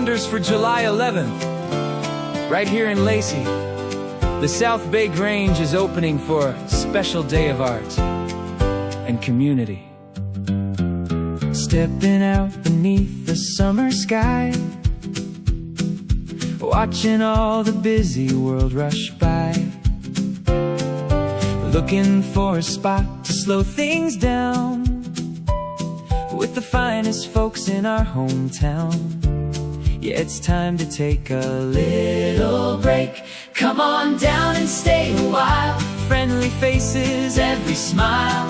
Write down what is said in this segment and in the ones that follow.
wonders for July 11th. Right here in Lacey, the South Bay Grange is opening for a special day of art and community. Stepping out beneath the summer sky, watching all the busy world rush by, looking for a spot to slow things down with the finest folks in our hometown. Yeah, it's time to take a little break. Come on down and stay a while. Friendly faces, every smile,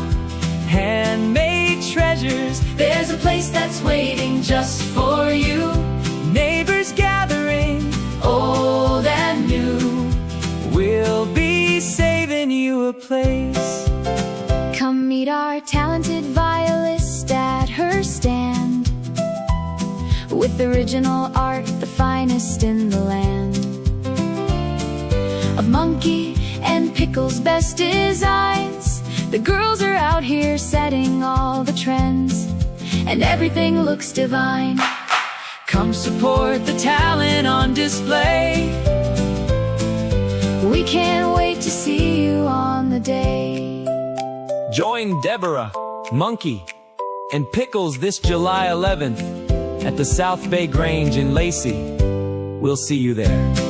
handmade treasures. There's a place that's waiting just for you. Neighbors gathering, old and new. We'll be saving you a place. Come meet our talented violist at her stand, with original art, the finest in the land. Of Monkey and Pickle's best designs, the girls are out here setting all the trends, and everything looks divine. Come support the talent on display. We can't wait to see you on the day. Join Deborah, Monkey, and Pickles this July 11th at the South Bay Grange in Lacey. We'll see you there.